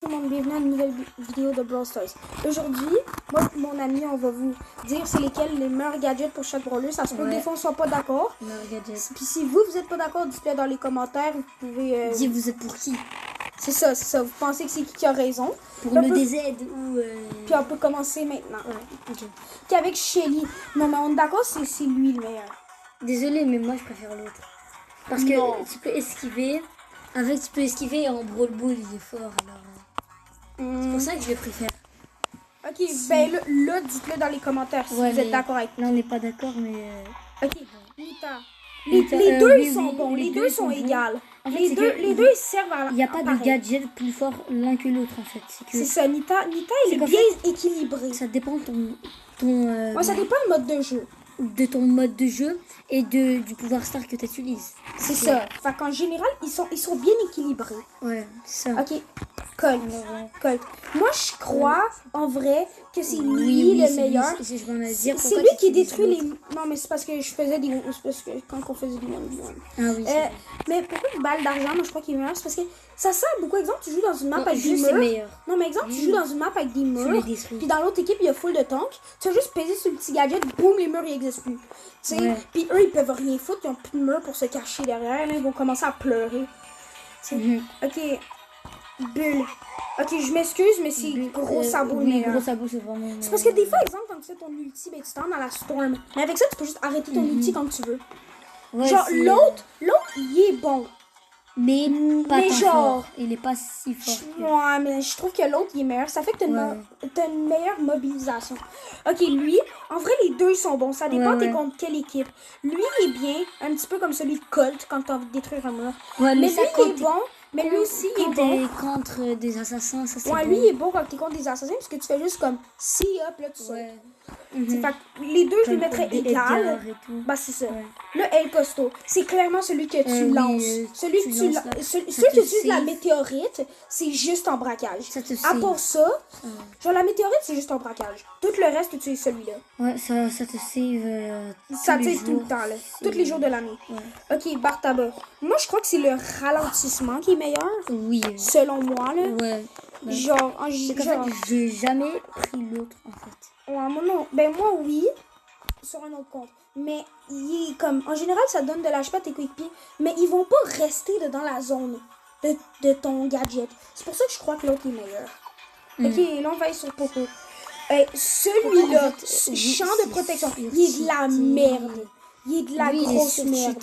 Tout le monde, bienvenue à une nouvelle vidéo de Brawl Stars. Aujourd'hui, moi et mon ami, on va vous dire c'est lesquels les meilleurs gadgets pour chaque brawler. Ça se peut que des fois on soit pas d'accord. Puis si vous êtes pas d'accord, dites-le dans les commentaires. Vous pouvez dire vous êtes pour qui. C'est ça, c'est ça. Vous pensez que c'est qui a raison. Pour le DZ ou... Puis on peut commencer maintenant. Ouais, ok. Puis avec Shelly. Non mais on est d'accord, c'est lui le meilleur. Désolé, mais moi je préfère l'autre. Parce Non. que tu peux esquiver. Avec tu peux esquiver et en Brawl Ball il est fort. Alors... C'est pour ça que je le préfère. Ok, ben là dites-le dans les commentaires si vous êtes d'accord avec moi. Là on n'est pas d'accord, mais... Ok, Nita. Les deux ils sont bons, les deux sont égales. En fait, les deux ils servent à la. Il n'y a pas de gadget plus fort l'un que l'autre en fait. C'est ça, Nita il est bien équilibré. Ça dépend de Ouais, ça dépend du mode de jeu. De ton mode de jeu et du pouvoir star que tu utilises. C'est ça. Fait qu'en général, ils sont bien équilibrés. Ouais, c'est ça. Ok, Colt. Moi, je crois, en vrai, que c'est lui le meilleur. C'est lui qui détruit les... Non, mais c'est parce que je faisais des... C'est parce que quand on faisait des 1v1. Ah oui, mais pourquoi une balle d'argent, moi, je crois qu'il est meilleur? C'est parce que ça sert beaucoup. Exemple, tu joues dans une map avec des murs. Non, mais exemple, tu joues dans une map avec des murs. Puis dans l'autre équipe, il y a full de tanks. Tu vas juste peser sur le petit gadget, boum, les murs, ils n'existent plus. Tu sais, puis eux, ils peuvent rien foutre. Ils n'ont plus de murs pour se cacher derrière. Là, ils vont commencer à pleurer. Ok. Bulle. Ok, je m'excuse, mais c'est gros sabot le meilleur. Gros sabot, c'est vraiment... C'est parce que des fois, exemple, quand tu fais ton ulti, ben, tu t'en dans la storm. Mais avec ça, tu peux juste arrêter ton ulti quand tu veux. Ouais, genre, l'autre, il est bon. Mais pas tant fort. Il est pas si fort. Ouais, mais je trouve que l'autre, il est meilleur. Ça fait que t'as une meilleure mobilisation. Ok, lui, en vrai, les deux sont bons. Ça dépend t'es contre quelle équipe. Lui, il est bien, un petit peu comme celui de Colt quand t'as envie de détruire un mur. Ouais, mais lui, il est bon. Mais lui aussi, il est bon. Contre des assassins, ça c'est bon. Lui, il est bon quand t'es contre des assassins parce que tu fais juste comme si, hop, là, tu sais. Fait que les deux, je les mettrais égales. Bah, c'est ça. Le El Costo, c'est clairement celui que tu lances. Celui que tu lances. Celui qui utilise la météorite, c'est juste en braquage. À part ça, genre la météorite, c'est juste en braquage. Tout le reste, tu utilises celui-là. Ouais, ça te save. Ça te save tout le temps, là. Tous les jours de l'année. Ok, Bartaba. Moi, je crois que c'est le ralentissement qui est meilleur. Oui. Selon moi, là. Ouais. Genre, j'ai jamais pris l'autre, en fait. Ouais, non. Ben, moi, oui. Sur un autre compte. Mais il est comme... En général, ça donne de l'HP à tes coéquipiers. Mais ils vont pas rester dans la zone de ton gadget. C'est pour ça que je crois que l'autre est meilleur. Ok, là, on va aller sur Poco. Celui-là, champ de protection, il est de la merde. Il est de la grosse merde.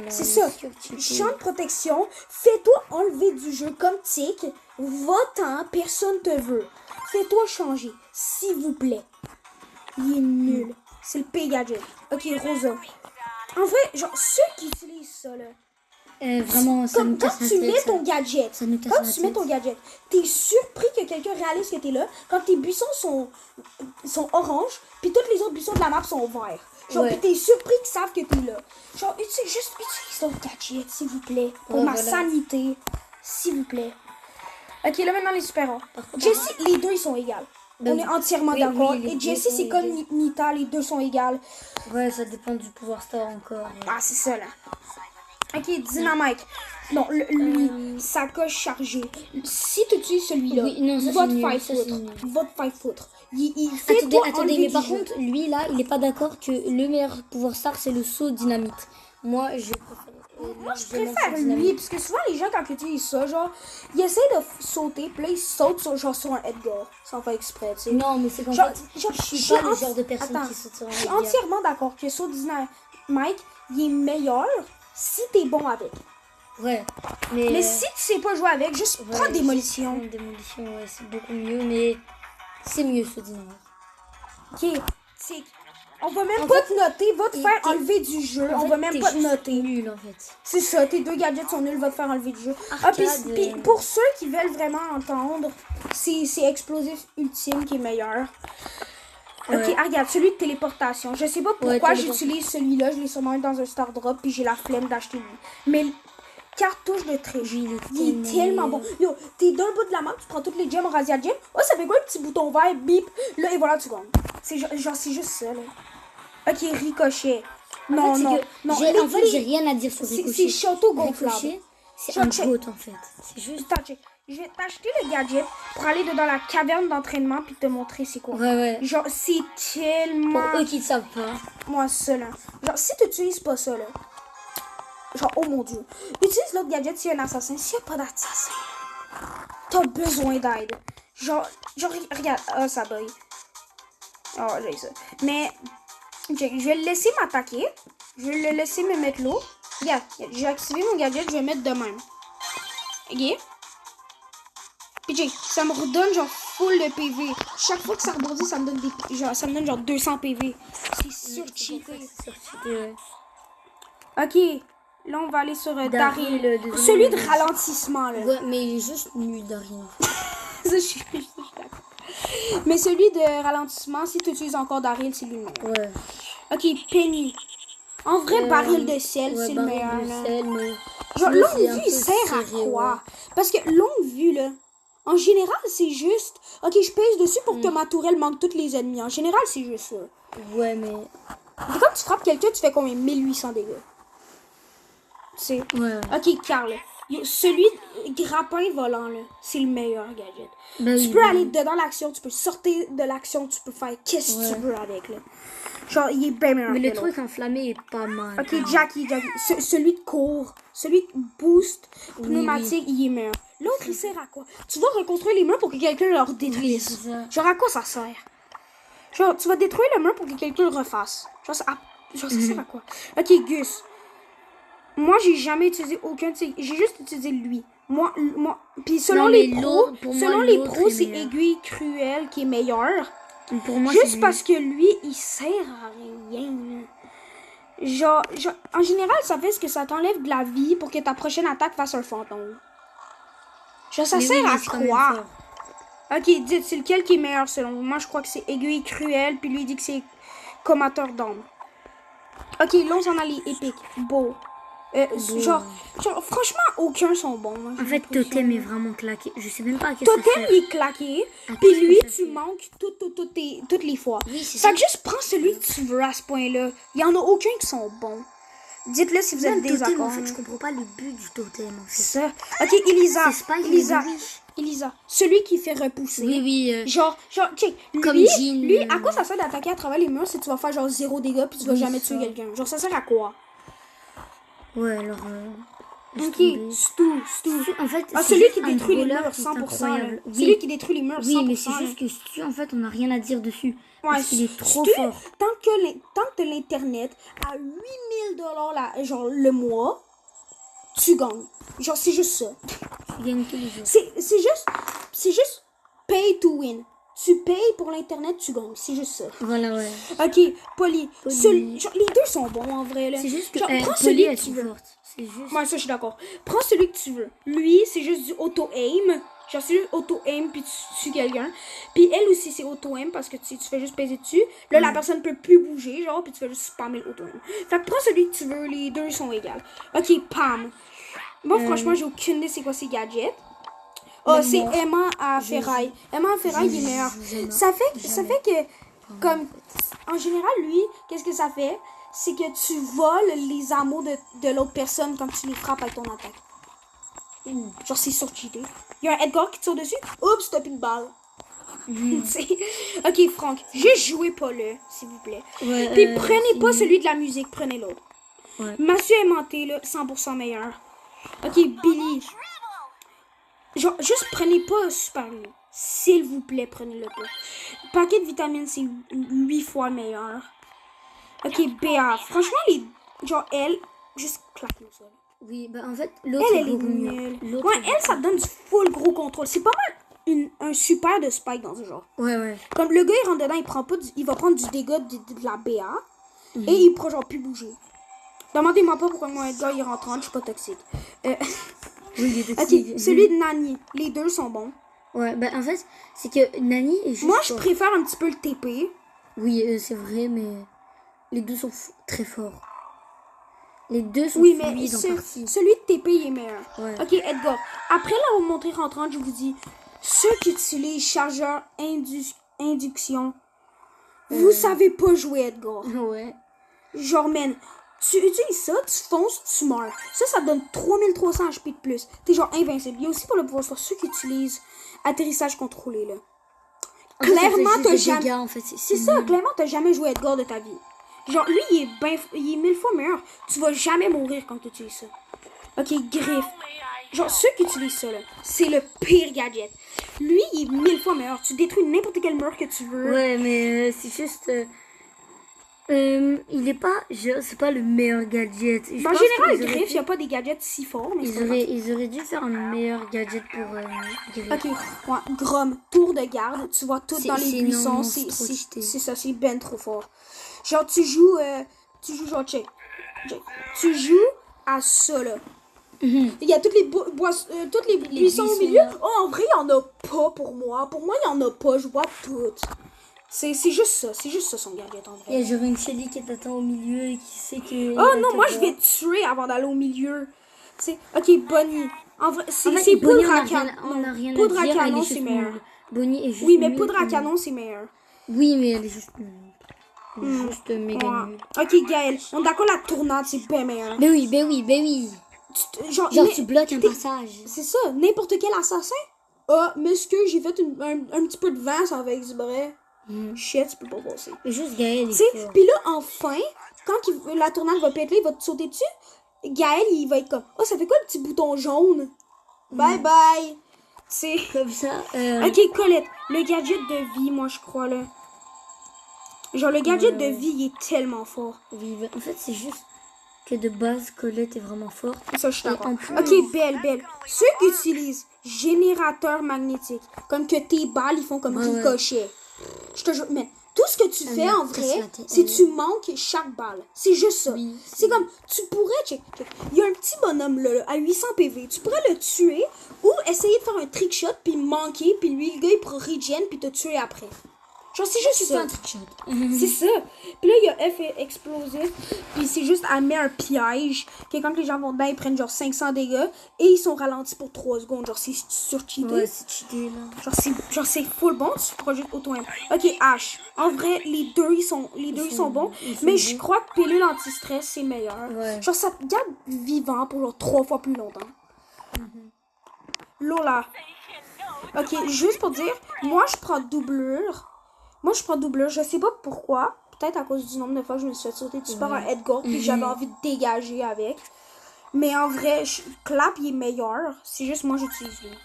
C'est ça. Champ de protection, fais-toi enlever du jeu comme tic. Va-t'en, personne te veut. Fais-toi changer, s'il vous plaît. Il est nul. C'est le P-gadget. Ok, Rosa. En vrai, genre, ceux qui utilisent ça, là. Vraiment, ça comme quand tu mets ton gadget, t'es surpris que quelqu'un réalise que t'es là. Quand tes buissons sont oranges, puis tous les autres buissons de la map sont verts. Genre, puis t'es surpris qu'ils savent que t'es là. Genre, utilise ton gadget, s'il vous plaît. Pour ma sanité. S'il vous plaît. Ok, là maintenant les super-héros. Jessie, les deux ils sont égales. On est entièrement d'accord. Et Jessie, c'est comme Nita, les deux sont égales. Ouais, ça dépend du pouvoir star encore. Ah, c'est ça là. Ok, Dynamite. Non, lui, sacoche chargée. Si tu utilises celui-là, va te faire foutre. Il fait Attendez, mais par contre, lui là, il est pas d'accord que le meilleur pouvoir star c'est le saut dynamite. Moi, je préfère lui, parce que souvent les gens quand ils utilisent ça, genre, ils essaient de sauter, puis là ils sautent sur un Edgar, sans faire exprès, tu sais. Non, mais c'est comme ça. Je suis pas le genre de personne qui saute sur un Edgar. Je suis entièrement d'accord que saut Dynamite, il est meilleur si t'es bon avec. Ouais. Mais si tu sais pas jouer avec, juste prends démolition. Démolition, ouais, c'est beaucoup mieux, mais c'est mieux saut dynamite. Ok, on va même pas te noter, va te faire enlever du jeu. On va même pas te noter. Nul en fait. C'est ça, tes deux gadgets sont nuls, va te faire enlever du jeu. Puis pour ceux qui veulent vraiment entendre, c'est Explosif Ultime qui est meilleur. Ok, regarde, celui de téléportation. Je sais pas pourquoi j'utilise celui-là. Je l'ai sûrement dans un Star Drop, puis j'ai la flemme d'acheter lui. Mais cartouche de triche, il est tellement bon. Yo, t'es d'un bout de la map, tu prends toutes les gemmes Razia Gem. Oh, ça fait quoi le petit bouton vert, bip. Là, et voilà, tu gagnes. C'est juste ça, là. Ok, Ricochet. Non. En fait, j'ai rien à dire sur Ricochet. C'est château gonflable. C'est un goat, en fait. C'est juste... je vais t'acheter le gadget pour aller dans la caverne d'entraînement puis te montrer c'est quoi. Ouais. Genre, c'est tellement... Pour eux qui ne savent pas. Moi, ça, là. Genre, si tu n'utilises pas ça, là, genre, oh mon Dieu. Utilise l'autre gadget s'il y a un assassin. S'il n'y a pas d'assassin, t'as besoin d'aide. Genre, regarde. Ah, ça bug. Oh, j'ai ça. Mais, je vais le laisser m'attaquer. Je vais le laisser me mettre l'eau. Regarde, j'ai activé mon gadget, je vais mettre de même. Ok? Puis, ça me redonne genre full de PV. Chaque fois que ça rebondit, ça me donne ça me donne genre 200 PV. C'est surcheaté. Ok, là on va aller sur Daryl. Celui de ralentissement là. Ouais, mais il est juste nul Daryl. Ça, je suis d'accord. Mais celui de ralentissement, si tu utilises encore Daryl, c'est lui le meilleur. Ouais. Ok, Penny. En vrai, baril de sel, c'est le meilleur. Mais... Genre, longue vue, il sert à quoi? Parce que longue vue, là, en général, c'est juste... Ok, je pèse dessus pour que ma tourelle manque tous les ennemis. En général, c'est juste ça. Ouais, mais... Et quand tu frappes quelqu'un, tu fais combien? 1800 dégâts. C'est... Ouais. Ok, Carl. Celui grappin volant, là, c'est le meilleur gadget. Ben tu peux aller dedans l'action, tu peux sortir de l'action, tu peux faire qu'est-ce que tu veux avec, là. Genre, il est bien meilleur. Mais le truc enflammé est pas mal. Ok, Jackie. Celui de cours, celui de boost, pneumatique, il est meilleur. L'autre, il sert à quoi? Tu vas reconstruire les murs pour que quelqu'un leur détruise. Genre, à quoi ça sert? Genre, tu vas détruire le mur pour que quelqu'un le refasse. Genre, ça sert à quoi? Ok, Gus. Moi, j'ai jamais utilisé aucun de ces... J'ai juste utilisé lui. Moi... Puis selon les pros, c'est Aiguille Cruelle qui est meilleur. Pour moi, juste parce que lui, il sert à rien. Genre, en général, ça fait ce que ça t'enlève de la vie pour que ta prochaine attaque fasse un fantôme. Genre, ça sert à quoi? Ok, dites, c'est lequel qui est meilleur selon vous? Moi, je crois que c'est Aiguille Cruelle, puis lui, il dit que c'est Commateur d'ombre. Ok, là, on s'en a les épiques. Beau. Genre, franchement, aucun sont bons. Moi, en fait, Totem est vraiment claqué. Je sais même pas à quel ça Totem, il est claqué. Puis lui, tu manques toutes les fois. Oui, c'est ça. Fait que juste prends celui que tu veux à ce point-là. Il y en a aucun qui sont bons. Dites-le si vous êtes désaccord. En fait, je comprends pas le but du totem. En fait. Ça. Ok, Elisa. Celui qui fait repousser. Oui. Genre, check. Comme Jean. Lui, à quoi ça sert d'attaquer à travers les murs si tu vas faire genre 0 dégâts puis tu vas jamais tuer quelqu'un? Genre, ça sert à quoi? Ouais, alors... Ok, Stu. En fait, celui qui détruit les murs 100%. Celui qui détruit les murs 100%. Oui, mais c'est juste que Stu, en fait, on n'a rien à dire dessus. Parce qu'il est trop fort. Tant que l'internet à 8000 $, genre le mois, tu gagnes. Genre, c'est juste ça. Tu gagnes tous les jours. C'est juste pay to win. Tu payes pour l'internet, tu gagnes. C'est juste ça. Voilà, ouais. Ok, Polly. Genre, les deux sont bons en vrai. Là. C'est juste que genre, prends celui que tu veux. C'est juste... Moi, ça, je suis d'accord. Prends celui que tu veux. Lui, c'est juste du auto-aim. Genre, c'est juste auto-aim puis tu tues quelqu'un. Puis elle aussi, c'est auto-aim parce que tu fais juste peser dessus. Là, la personne peut plus bouger, genre, puis tu fais juste spammer l'auto-aim. Fait que prends celui que tu veux. Les deux sont égales. Ok, Pam. Moi, franchement, j'ai aucune idée c'est quoi ces gadgets. Oh, c'est Emma à Ferraille. Emma à Ferraille, il est meilleur. Ça fait que, comme, en général, lui, qu'est-ce que ça fait? C'est que tu voles les ammo de l'autre personne quand tu les frappes avec ton attaque. Genre, c'est surcheaté. Il y a un Edgar qui tire dessus. Oups, t'as plus de balle. Ok, Franck, juste jouez pas là, s'il vous plaît. Ouais, puis prenez pas celui de la musique, prenez l'autre. Ouais. Mathieu aimanté, là, 100% meilleur. Ok, Billy. Genre, juste prenez pas Super Lui. S'il vous plaît, prenez-le pas. Paquet de vitamines, c'est 8 fois meilleur. Ok, Béa. Franchement, genre, elle, juste claque-le ça. Oui, bah en fait, l'autre elle est nulle. Ouais, elle, ça donne du full gros contrôle. C'est pas mal un super de Spike dans ce genre. Ouais. Comme le gars, il rentre dedans, il va prendre du dégât de la BA. Et il pourra genre plus bouger. Demandez-moi pas pourquoi mon Edgar, il rentre en, je suis pas toxique. Oui, il est toxique. Ok, celui de Nani. Les deux sont bons. Ouais, bah en fait, c'est que Nani est juste... Moi, je préfère un petit peu le TP. Oui, c'est vrai, mais les deux sont très forts. Les deux sont oui, mais celui de TP, il est meilleur. Ouais. Ok, Edgar. Après l'avoir montré rentrant, je vous dis, ceux qui utilisent chargeur induction, vous savez pas jouer, Edgar. Ouais. Genre, man, Tu utilises ça, tu fonces, tu meurs. Ça te donne 3300 HP de plus. T'es genre invincible. Il y a aussi pour le pouvoir sur ceux qui utilisent atterrissage contrôlé, là. En fait, ça fait Clairement, juste t'as des jamais... dégâts, en fait. C'est ça, clairement, t'as jamais joué Edgar de ta vie. Genre, lui, il est 1000 fois meilleur. Tu vas jamais mourir quand tu utilises ça. Ok, griffe. Genre, ceux qui utilisent ça, là, c'est le pire gadget. Lui, il est 1000 fois meilleur. Tu détruis n'importe quel mur que tu veux. Ouais, mais c'est juste... il est pas... C'est pas le meilleur gadget. Je En pense général, qu'ils auraient griffe, il pu- n'y a pas des gadgets si forts. Mais c'est pas ils auraient dû faire un meilleur gadget pour Griffe. grave. Ok, ouais, Grom, tour de garde. Tu vois tout dans les C'est buissons. énorme, c'est trop C'est cheaté. ça, c'est ben trop fort. Genre, tu joues genre, check. Tu joues à ça, là. Il y a toutes les buissons au buissons, milieu. là. Oh, en vrai, il n'y en a pas pour moi. Pour moi, il n'y en a pas. Je vois toutes. C'est juste ça. C'est juste ça, son gadget, en Il y vrai. a genre une Shelly qui t'attend au milieu et qui sait que... Oh non, moi, je vais tuer avant d'aller au milieu. Ok, Bonnie. En vrai, En fait, c'est Bonnie, poudre on à a rien, canon. on a rien Poudre à à dire, elle canon, est c'est juste meilleur. nulle. Bonnie est juste Oui, mais nulle, poudre à et- canon, c'est meilleur. Oui, mais elle est juste nulle. Elle est juste méga Ouais. nulle. Ok, Gaël. On est d'accord, la tournade, c'est bien meilleur. Ben oui, ben oui, ben oui. Genre, Genre, mais- tu bloques un passage. c'est ça, n'importe quel assassin. Ah, m'excuse, j'ai fait un petit peu de vent, ça va exprès. Shit, tu peux pas passer. Mais juste Gaël, Tu il sais, est fort. pis là, enfin, quand la tournade va péter, il va te sauter dessus. Gaël, il va être comme, oh, ça fait quoi le petit bouton jaune? Bye bye. C'est. Comme ça, Ok, Colette, le gadget de vie, moi, je crois, là. Genre, le gadget de vie, il est tellement fort. vive. En fait, c'est juste que de base, Colette est vraiment forte. Ça, je suis Et d'accord. en plus- Ok, belle. Ceux qui utilisent générateur magnétique, comme que tes balles, ils font comme Ouais, ricochet. Je te jure, mais tout ce que tu fais me en casse vrai, la tête. c'est tu manques chaque balle. C'est juste ça. Oui, c'est comme, tu pourrais, check. Il y a un petit bonhomme là, à 800 PV. Tu pourrais le tuer ou essayer de faire un trick shot, puis manquer, puis lui, le gars, il pourra regen, puis te tuer après. Genre, c'est juste C'est ça. un trickshot. C'est ça. Puis là, il y a F explosif. Puis c'est juste, elle met un piège. Que quand les gens vont dedans, ils prennent genre 500 dégâts. Et ils sont ralentis pour 3 secondes. Genre, c'est surcheaté. Ouais, c'est cheaté, là. Genre, c'est full bon. Tu pourras juste auto -aim. Ok, Ash. En vrai, les deux, ils sont bons. ils sont Mais je bons. crois que pilule anti-stress, c'est meilleur. Ouais. Genre, ça te garde vivant pour genre 3 fois plus longtemps. Lola. Ok, juste pour dire, moi, je prends doublure. Je sais pas pourquoi. Peut-être à cause du nombre de fois que je me suis fait sauter dessus par un Edgar. Puis j'avais envie de dégager avec. Mais en vrai, Clap, il est meilleur. C'est juste moi, j'utilise lui.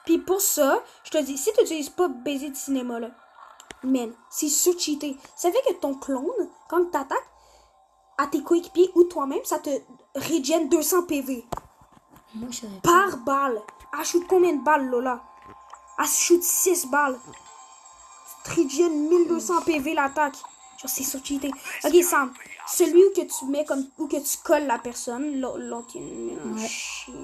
Puis pour ça, je te dis, si tu n'utilises pas baiser de cinéma, là, man, c'est surcheaté. Ça fait que ton clone, quand tu t'attaques à tes coéquipiers ou toi-même, ça te régène 200 PV. Moi, je savais pas. Par balle. Elle shoot combien de balles, Lola? Elle shoot 6 balles. Tridian 1200 PV l'attaque. Genre, c'est surcheaté. Ok, Sam. Celui où que tu mets comme. Où que tu colles la personne. L'autre, il est un Ouais. chien.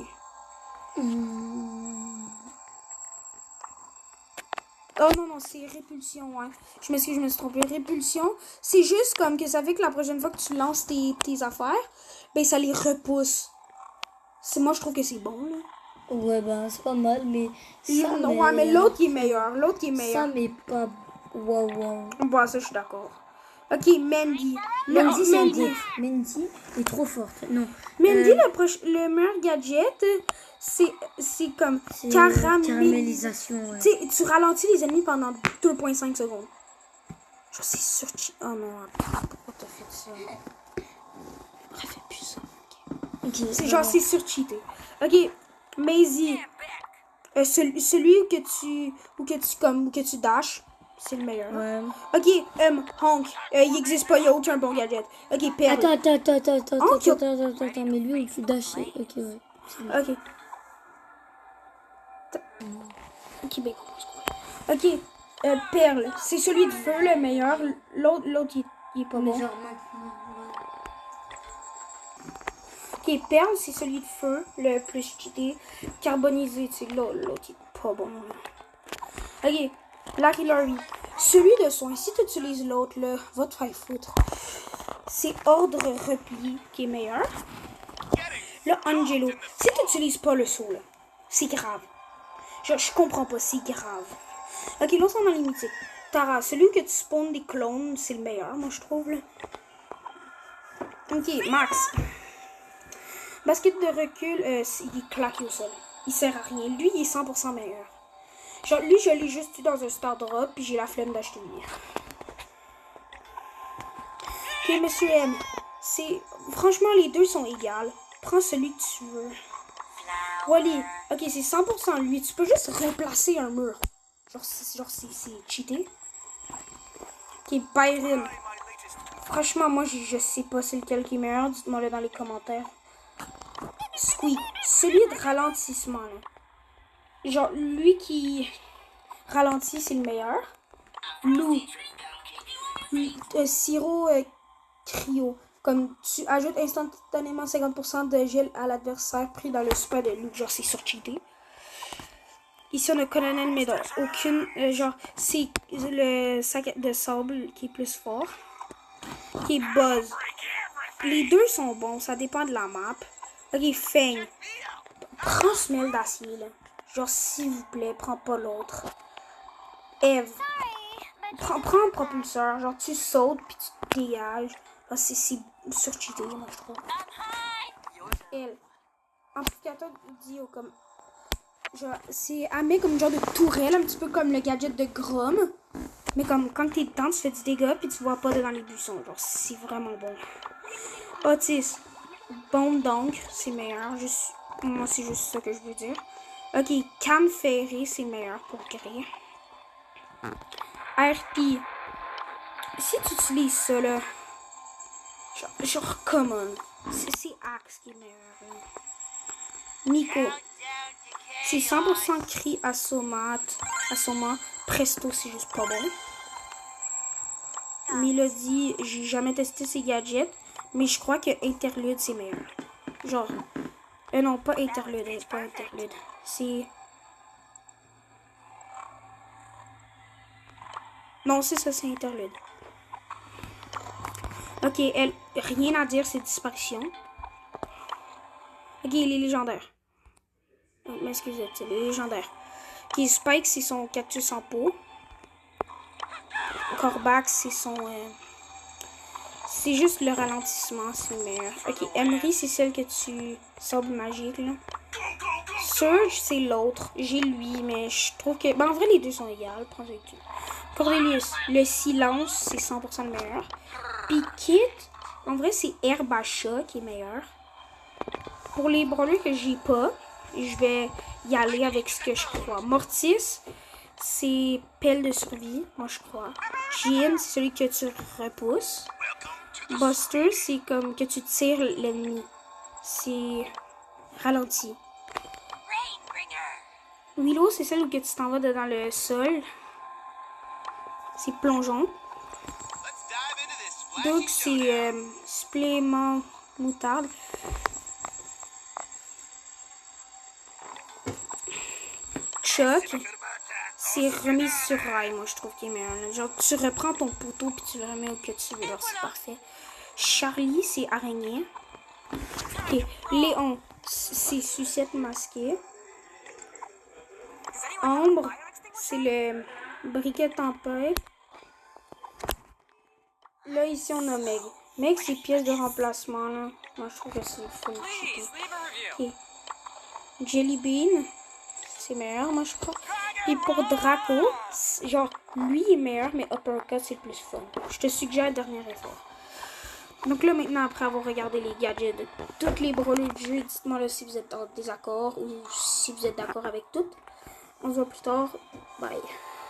Oh non, c'est répulsion, ouais. Je m'excuse, je me suis trompée. Répulsion, c'est juste comme que ça fait que la prochaine fois que tu lances tes affaires, ben ça les repousse. Moi, je trouve que c'est bon, là. Ouais, ben, c'est pas mal, mais... ça, Ouais, mais l'autre, il est meilleur. L'autre, il est meilleur. Ça, mais pas... Waouh. Bon, ça, je suis d'accord. Ok, Mandy. Mandy, c'est Mandy. Mandy est trop forte. Non. Mandy, le meilleur gadget, c'est comme C'est caramélisation, ouais. Tu sais, tu ralentis les ennemis pendant 2,5 secondes. Genre, c'est sur... Oh non, pourquoi t'as fait ça? Refais plus ça. Ok, C'est genre, c'est surcheaté. Ok, Maisie. Celui où que tu dashes, c'est le meilleur. Ouais. Ok, Honk. Il n'existe pas, il n'y a aucun bon gadget. Ok, Perle. Attends, mais lui, il faut dasher. Ok, ouais. Ok. Ok, ben, ok, Perle. C'est celui de feu le meilleur. L'autre, il est pas Mais bon. genre maintenant. Ok, Perle, c'est celui de feu, le plus cheaté. Carbonisé, tu sais, l'autre, il est pas bon. Ok, Larry Laurie. Celui de soin, si tu utilises l'autre, là, va te faire foutre. C'est Ordre Repli qui est meilleur. Là, Angelo. Si tu n'utilises pas le saut, là, c'est grave. Genre, je comprends pas, c'est grave. Ok, là, on a les mythiques. Tara, celui que tu spawns des clones, c'est le meilleur, moi, je trouve, là. Ok, Max. Basket de recul, il est claqué au sol. Il sert à rien. Lui, il est 100% meilleur. Genre, lui, je l'ai juste eu dans un star drop, puis j'ai la flemme d'acheter lui. Ok, monsieur M. Franchement, les deux sont égales. Prends celui que tu veux. Wally. Ok, c'est 100% lui. Tu peux juste remplacer un mur. Genre, c'est cheaté. Ok, Byron. Franchement, moi, je sais pas c'est lequel qui est meilleur. Dites-moi le dans les commentaires. Squeak. Celui de ralentissement, là. Genre, lui qui ralentit, c'est le meilleur. Lou. Sirop cryo. Comme tu ajoutes instantanément 50% de gel à l'adversaire pris dans le super de Lou. Genre, c'est surcheaté. Ici, on a Colonel Medor. Aucune. Genre, c'est le sac de sable qui est plus fort. Qui est Buzz. Les deux sont bons, ça dépend de la map. Ok, Fang. Prends semelle d'acier, là. Genre, s'il vous plaît, prends pas l'autre. Eve. Prends un propulseur. Genre, tu sautes, puis tu te dégages. C'est surcheaté, moi, je trouve. Elle. Amplificateur audio, comme... Genre, elle met comme genre de tourelle, un petit peu comme le gadget de Grom. Mais comme quand t'es dedans, tu fais du dégât, puis tu vois pas devant les buissons. Genre, c'est vraiment bon. Otis. Bombe d'encre, c'est meilleur. Moi, c'est juste ça que je veux dire. Ok, canne ferrée, c'est meilleur pour créer. RP. Si tu utilises ça, là... Genre come on. C'est Axe qui est meilleur. Nico. C'est 100% cri assommant. Presto, c'est juste pas bon. Mélodie, j'ai jamais testé ces gadgets. Mais je crois que Interlude, c'est meilleur. Genre... non, pas Interlude. C'est pas Interlude. C'est... Non, c'est ça, c'est Interlude. Ok, elle... Rien à dire, c'est Disparition. Ok, il est légendaire. M'excusez, c'est légendaire. Ok, Spike, c'est son cactus en peau. Corbax, c'est son... c'est juste le ralentissement, c'est le meilleur. Ok, Emery, c'est celle que tu... Sable magique, là. Surge, c'est l'autre. J'ai lui, mais je trouve que... Ben, en vrai, les deux sont égales. Prends-le tout. Cordelius, le silence, c'est 100% le meilleur. Puis Kit, en vrai, c'est Herbacha qui est meilleur. Pour les brawlers que j'ai pas, je vais y aller avec ce que je crois. Mortis, c'est pelle de survie, moi je crois. Jean, c'est celui que tu repousses. Buster, c'est comme que tu tires l'ennemi. C'est ralenti. Willow, c'est celle où que tu t'en vas dans le sol. C'est plongeon. Donc, c'est supplément moutarde. Chuck, c'est remise sur rail, moi je trouve qu'il est meilleur. Genre, tu reprends ton poteau puis tu le remets où que tu veux. C'est parfait. Charlie, c'est araignée. Ok. Léon, c'est sucette masquée. Ambre, c'est le briquet tempête. Là, ici, on a Meg. Meg, c'est pièce de remplacement, là. Moi, je trouve que c'est full cheaté. Ok. Jelly Bean, c'est meilleur, moi, je crois. Et pour Draco, genre, lui est meilleur, mais Uppercut, c'est plus fun. Je te suggère dernier effort. Donc là, maintenant, après avoir regardé les gadgets de toutes les brawlers du jeu, dites-moi là si vous êtes en désaccord ou si vous êtes d'accord avec toutes. On se voit plus tard. Bye.